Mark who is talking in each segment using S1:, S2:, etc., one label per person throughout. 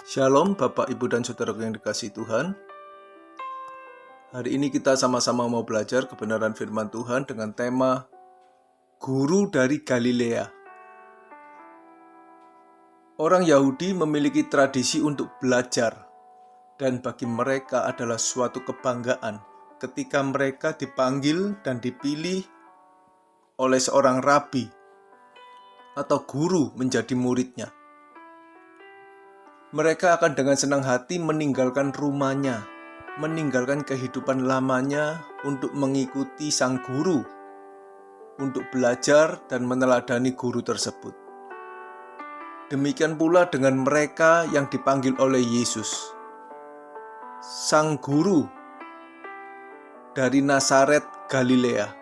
S1: Shalom Bapak, Ibu, dan Saudaraku yang dikasihi Tuhan. Hari ini kita sama-sama mau belajar kebenaran firman Tuhan dengan tema Guru dari Galilea. Orang Yahudi memiliki tradisi untuk belajar, dan bagi mereka adalah suatu kebanggaan ketika mereka dipanggil dan dipilih oleh seorang rabi atau guru menjadi muridnya. Mereka akan dengan senang hati meninggalkan rumahnya, meninggalkan kehidupan lamanya untuk mengikuti sang guru, untuk belajar dan meneladani guru tersebut. Demikian pula dengan mereka yang dipanggil oleh Yesus, sang guru dari Nazaret, Galilea,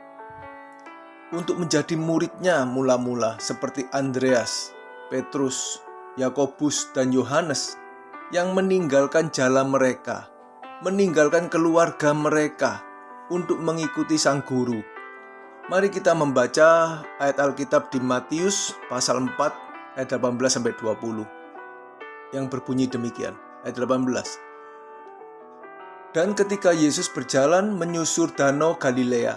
S1: untuk menjadi muridnya mula-mula seperti Andreas, Petrus, Yakobus, dan Yohanes yang meninggalkan jalan mereka, meninggalkan keluarga mereka untuk mengikuti sang guru. Mari kita membaca ayat Alkitab di Matius pasal 4 ayat 18-20 yang berbunyi demikian. Ayat 18. Dan ketika Yesus berjalan menyusur danau Galilea,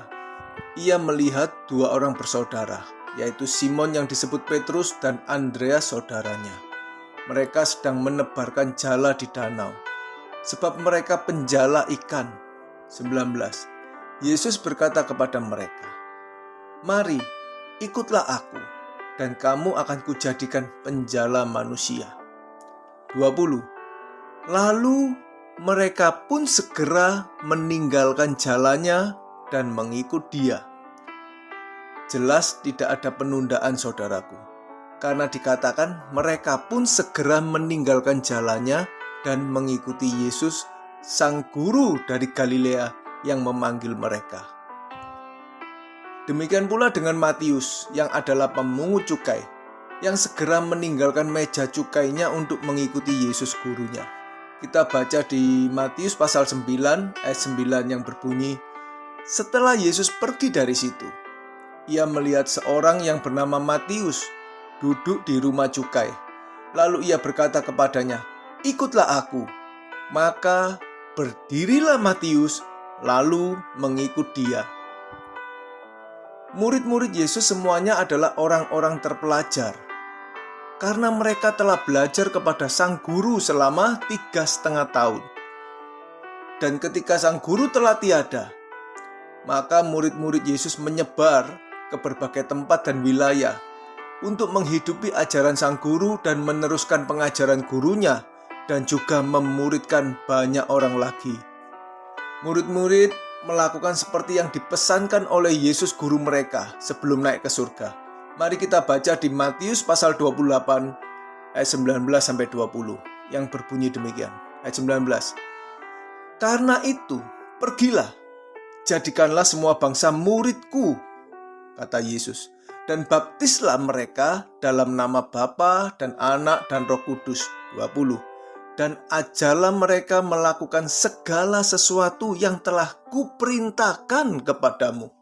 S1: ia melihat dua orang bersaudara, yaitu Simon yang disebut Petrus dan Andreas saudaranya. Mereka sedang menebarkan jala di danau, sebab mereka penjala ikan. 19. Yesus berkata kepada mereka, "Mari, ikutlah aku, dan kamu akan kujadikan penjala manusia." 20. Lalu mereka pun segera meninggalkan jalannya dan mengikut dia. Jelas tidak ada penundaan, saudaraku. Karena dikatakan mereka pun segera meninggalkan jalannya dan mengikuti Yesus, sang guru dari Galilea yang memanggil mereka. Demikian pula dengan Matius yang adalah pemungut cukai, yang segera meninggalkan meja cukainya untuk mengikuti Yesus gurunya. Kita baca di Matius pasal 9 ayat 9 yang berbunyi, "Setelah Yesus pergi dari situ, ia melihat seorang yang bernama Matius duduk di rumah cukai. Lalu ia berkata kepadanya, 'Ikutlah aku.' Maka berdirilah Matius, lalu mengikut dia." Murid-murid Yesus semuanya adalah orang-orang terpelajar, karena mereka telah belajar kepada sang guru selama 3,5 tahun. Dan ketika sang guru telah tiada, maka murid-murid Yesus menyebar ke berbagai tempat dan wilayah untuk menghidupi ajaran sang guru dan meneruskan pengajaran gurunya dan juga memuridkan banyak orang lagi. Murid-murid melakukan seperti yang dipesankan oleh Yesus guru mereka sebelum naik ke surga. Mari kita baca di Matius pasal 28 ayat 19-20 yang berbunyi demikian. Ayat 19. "Karena itu, pergilah, jadikanlah semua bangsa muridku," kata Yesus, "dan baptislah mereka dalam nama Bapa dan Anak dan Roh Kudus." 20. "Dan ajarlah mereka melakukan segala sesuatu yang telah kuperintahkan kepadamu.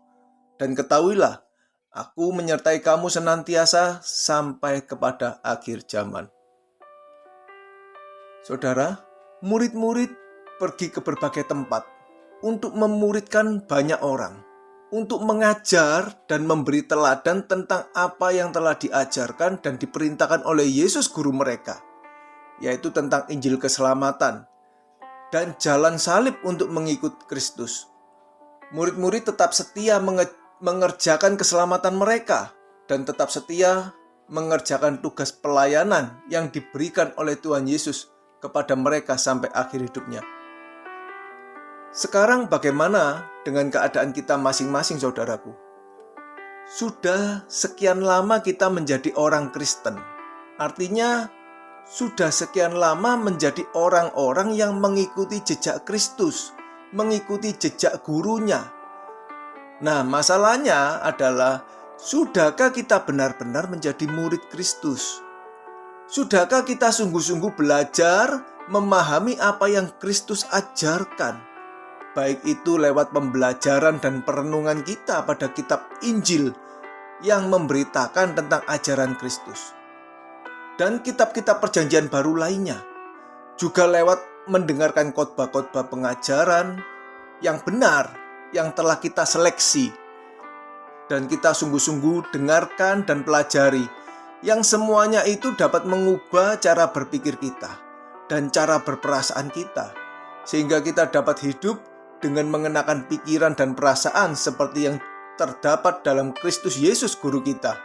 S1: Dan ketahuilah, aku menyertai kamu senantiasa sampai kepada akhir zaman." Saudara, murid-murid pergi ke berbagai tempat untuk memuridkan banyak orang, untuk mengajar dan memberi teladan tentang apa yang telah diajarkan dan diperintahkan oleh Yesus guru mereka, yaitu tentang Injil keselamatan dan jalan salib untuk mengikut Kristus. Murid-murid tetap setia mengerjakan keselamatan mereka dan tetap setia mengerjakan tugas pelayanan yang diberikan oleh Tuhan Yesus kepada mereka sampai akhir hidupnya. Sekarang bagaimana dengan keadaan kita masing-masing, saudaraku? Sudah sekian lama kita menjadi orang Kristen. Artinya, sudah sekian lama menjadi orang-orang yang mengikuti jejak Kristus, mengikuti jejak gurunya. Nah, masalahnya adalah, sudahkah kita benar-benar menjadi murid Kristus? Sudahkah kita sungguh-sungguh belajar memahami apa yang Kristus ajarkan? Baik itu lewat pembelajaran dan perenungan kita pada kitab Injil yang memberitakan tentang ajaran Kristus, dan kitab-kitab perjanjian baru lainnya. juga lewat mendengarkan khotbah-khotbah pengajaran yang benar, yang telah kita seleksi. Dan kita sungguh-sungguh dengarkan dan pelajari, yang semuanya itu dapat mengubah cara berpikir kita dan cara berperasaan kita, sehingga kita dapat hidup dengan mengenakan pikiran dan perasaan seperti yang terdapat dalam Kristus Yesus Guru kita,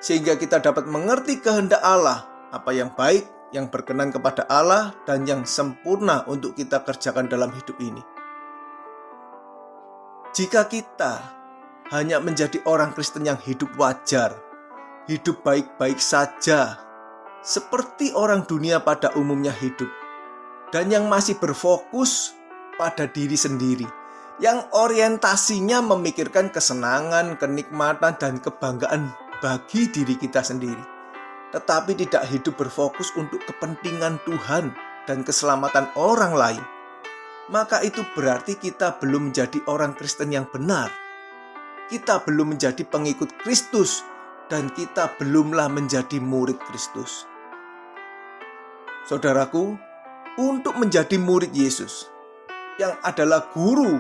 S1: sehingga kita dapat mengerti kehendak Allah, apa yang baik, yang berkenan kepada Allah, dan yang sempurna untuk kita kerjakan dalam hidup ini. Jika kita hanya menjadi orang Kristen yang hidup wajar, hidup baik-baik saja, seperti orang dunia pada umumnya hidup, dan yang masih berfokus pada diri sendiri, yang orientasinya memikirkan kesenangan, kenikmatan, dan kebanggaan bagi diri kita sendiri, tetapi tidak hidup berfokus untuk kepentingan Tuhan dan keselamatan orang lain, maka itu berarti kita belum menjadi orang Kristen yang benar. Kita belum menjadi pengikut Kristus, dan kita belumlah menjadi murid Kristus. Saudaraku, untuk menjadi murid Yesus, yang adalah guru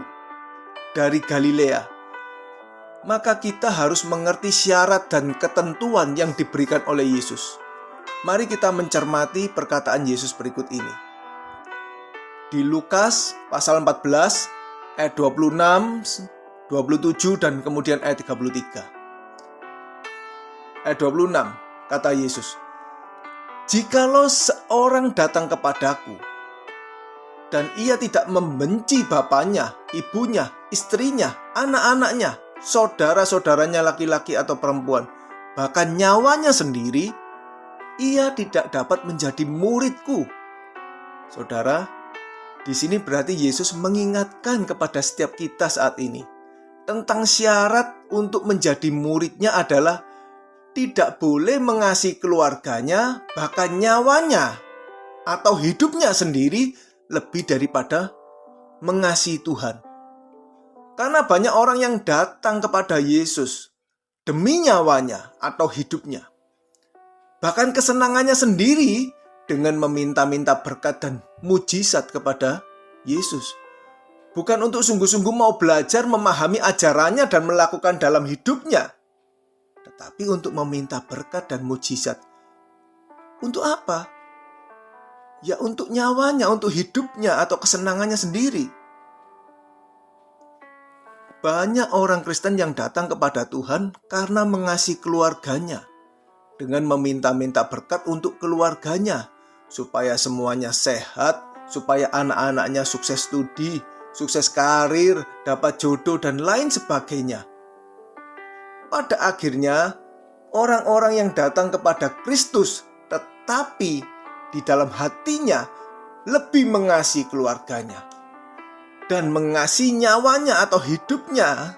S1: dari Galilea, maka kita harus mengerti syarat dan ketentuan yang diberikan oleh Yesus. Mari kita mencermati perkataan Yesus berikut ini. Di Lukas pasal 14 ayat 26, 27 dan kemudian ayat 33. Ayat 26 kata Yesus, "Jikalau seorang datang kepadaku dan ia tidak membenci bapaknya, ibunya, istrinya, anak-anaknya, saudara-saudaranya laki-laki atau perempuan, bahkan nyawanya sendiri, ia tidak dapat menjadi muridku." Saudara, di sini berarti Yesus mengingatkan kepada setiap kita saat ini tentang syarat untuk menjadi muridnya adalah tidak boleh mengasihi keluarganya, bahkan nyawanya atau hidupnya sendiri lebih daripada mengasihi Tuhan. Karena banyak orang yang datang kepada Yesus demi nyawanya atau hidupnya, bahkan kesenangannya sendiri, dengan meminta-minta berkat dan mujizat kepada Yesus. Bukan untuk sungguh-sungguh mau belajar memahami ajarannya dan melakukan dalam hidupnya, tetapi untuk meminta berkat dan mujizat. Untuk apa? Ya untuk nyawanya, untuk hidupnya atau kesenangannya sendiri. Banyak orang Kristen yang datang kepada Tuhan karena mengasihi keluarganya, dengan meminta-minta berkat untuk keluarganya, supaya semuanya sehat, supaya anak-anaknya sukses studi, sukses karir, dapat jodoh, dan lain sebagainya. Pada akhirnya, orang-orang yang datang kepada Kristus tetapi di dalam hatinya lebih mengasihi keluarganya dan mengasihi nyawanya atau hidupnya,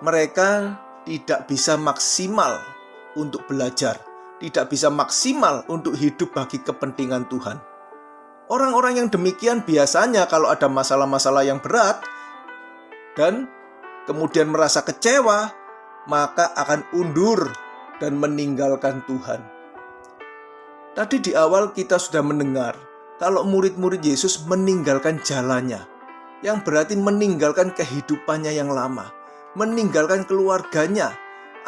S1: mereka tidak bisa maksimal untuk belajar, tidak bisa maksimal untuk hidup bagi kepentingan Tuhan. Orang-orang yang demikian biasanya kalau ada masalah-masalah yang berat dan kemudian merasa kecewa, maka akan undur dan meninggalkan Tuhan. Tadi di awal kita sudah mendengar kalau murid-murid Yesus meninggalkan jalannya, yang berarti meninggalkan kehidupannya yang lama, meninggalkan keluarganya,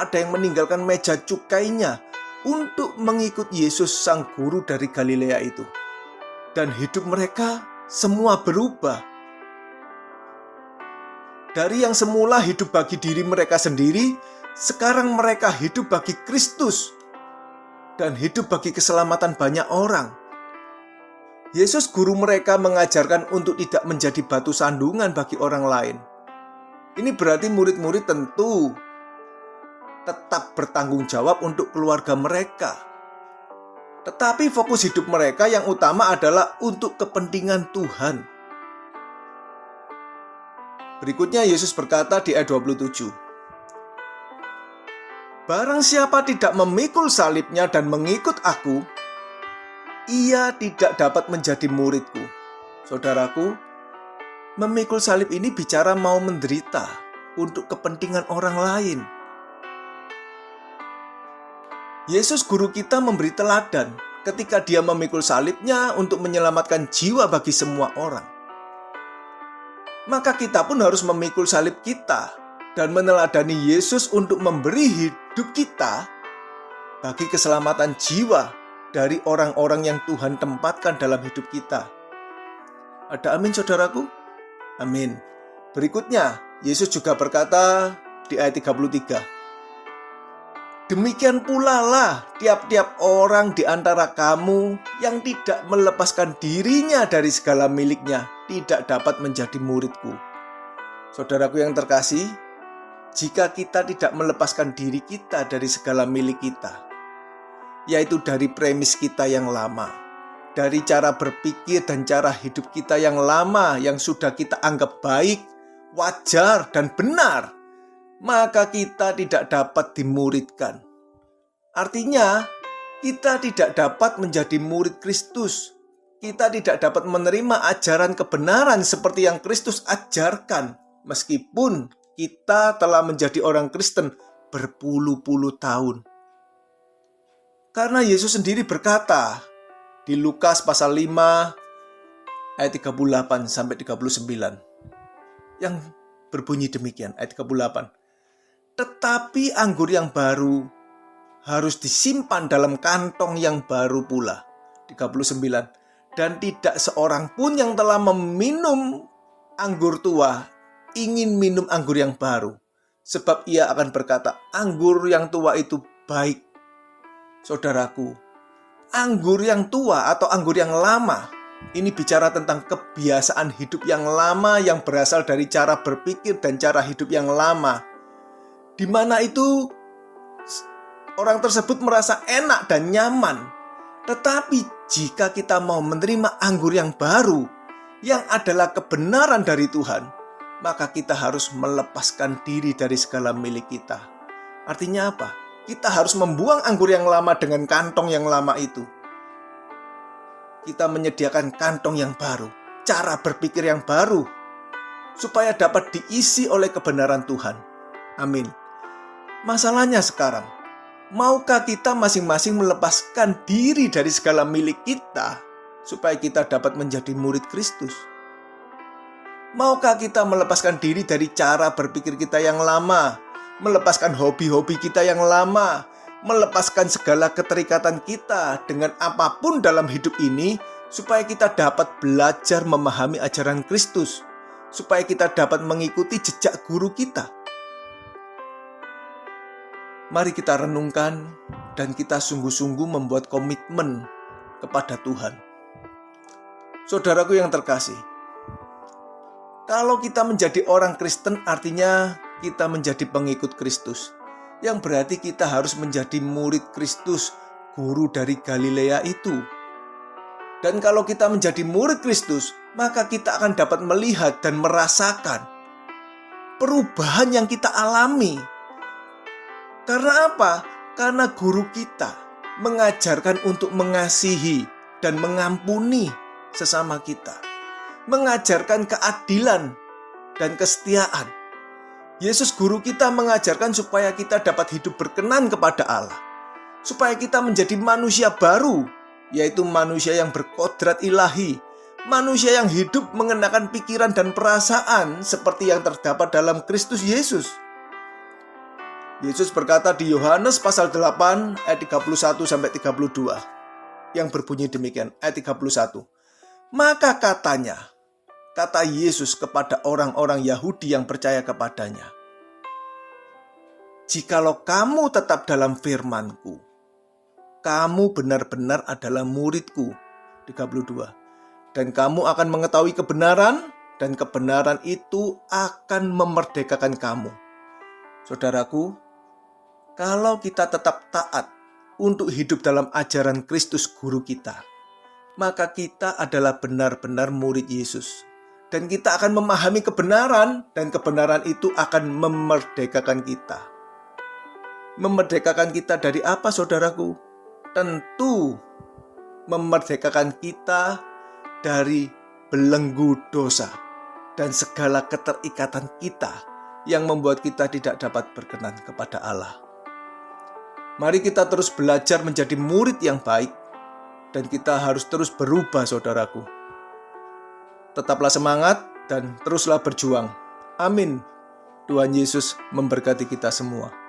S1: ada yang meninggalkan meja cukainya untuk mengikut Yesus sang guru dari Galilea itu. Dan hidup mereka semua berubah. Dari yang semula hidup bagi diri mereka sendiri, sekarang mereka hidup bagi Kristus dan hidup bagi keselamatan banyak orang. Yesus guru mereka mengajarkan untuk tidak menjadi batu sandungan bagi orang lain. Ini berarti murid-murid tentu tetap bertanggung jawab untuk keluarga mereka. Tetapi fokus hidup mereka yang utama adalah untuk kepentingan Tuhan. Berikutnya Yesus berkata di ayat 27, "Barang siapa tidak memikul salibnya dan mengikut aku, ia tidak dapat menjadi muridku." Saudaraku, memikul salib ini bicara mau menderita untuk kepentingan orang lain. Yesus guru kita memberi teladan ketika dia memikul salibnya untuk menyelamatkan jiwa bagi semua orang. Maka kita pun harus memikul salib kita dan meneladani Yesus untuk memberi hidup kita bagi keselamatan jiwa dari orang-orang yang Tuhan tempatkan dalam hidup kita. Ada amin, saudaraku? Amin. Berikutnya, Yesus juga berkata di ayat 33, demikian pula lah tiap-tiap orang di antara kamu yang tidak melepaskan dirinya dari segala miliknya tidak dapat menjadi muridku. Saudaraku yang terkasih, jika kita tidak melepaskan diri kita dari segala milik kita, yaitu dari premis kita yang lama, dari cara berpikir dan cara hidup kita yang lama yang sudah kita anggap baik, wajar, dan benar, maka kita tidak dapat dimuridkan. Artinya, kita tidak dapat menjadi murid Kristus. Kita tidak dapat menerima ajaran kebenaran seperti yang Kristus ajarkan, meskipun kita telah menjadi orang Kristen berpuluh-puluh tahun. Karena Yesus sendiri berkata di Lukas pasal 5 ayat 38 sampai 39 yang berbunyi demikian, ayat 38. Tetapi anggur yang baru harus disimpan dalam kantong yang baru pula. 39. Dan tidak seorang pun yang telah meminum anggur tua ingin minum anggur yang baru, sebab ia akan berkata, anggur yang tua itu baik. Saudaraku, anggur yang tua atau anggur yang lama, ini bicara tentang kebiasaan hidup yang lama yang berasal dari cara berpikir dan cara hidup yang lama, di mana itu orang tersebut merasa enak dan nyaman. Tetapi jika kita mau menerima anggur yang baru, yang adalah kebenaran dari Tuhan, maka kita harus melepaskan diri dari segala milik kita. Artinya apa? Kita harus membuang anggur yang lama dengan kantong yang lama itu. Kita menyediakan kantong yang baru, cara berpikir yang baru, supaya dapat diisi oleh kebenaran Tuhan. Amin. Masalahnya sekarang, maukah kita masing-masing melepaskan diri dari segala milik kita supaya kita dapat menjadi murid Kristus? Maukah kita melepaskan diri dari cara berpikir kita yang lama, melepaskan hobi-hobi kita yang lama, melepaskan segala keterikatan kita dengan apapun dalam hidup ini, supaya kita dapat belajar memahami ajaran Kristus, supaya kita dapat mengikuti jejak guru kita? Mari kita renungkan dan kita sungguh-sungguh membuat komitmen kepada Tuhan. Saudaraku yang terkasih, kalau kita menjadi orang Kristen artinya kita menjadi pengikut Kristus, yang berarti kita harus menjadi murid Kristus, guru dari Galilea itu. Dan kalau kita menjadi murid Kristus, maka kita akan dapat melihat dan merasakan perubahan yang kita alami. Karena apa? Karena guru kita mengajarkan untuk mengasihi dan mengampuni sesama kita, mengajarkan keadilan dan kesetiaan. Yesus guru kita mengajarkan supaya kita dapat hidup berkenan kepada Allah, supaya kita menjadi manusia baru, yaitu manusia yang berkodrat ilahi, manusia yang hidup mengenakan pikiran dan perasaan seperti yang terdapat dalam Kristus Yesus. Yesus berkata di Yohanes pasal 8 ayat 31 sampai 32 yang berbunyi demikian, ayat 31. Maka kata Yesus kepada orang-orang Yahudi yang percaya kepadanya, jikalau kamu tetap dalam firman-Ku, kamu benar-benar adalah murid-Ku. 32. Dan kamu akan mengetahui kebenaran, dan kebenaran itu akan memerdekakan kamu. Saudaraku, kalau kita tetap taat untuk hidup dalam ajaran Kristus guru kita, maka kita adalah benar-benar murid Yesus. Dan kita akan memahami kebenaran, dan kebenaran itu akan memerdekakan kita. Memerdekakan kita dari apa, saudaraku? Tentu memerdekakan kita dari belenggu dosa dan segala keterikatan kita yang membuat kita tidak dapat berkenan kepada Allah. Mari kita terus belajar menjadi murid yang baik, dan kita harus terus berubah, saudaraku. Tetaplah semangat dan teruslah berjuang. Amin. Tuhan Yesus memberkati kita semua.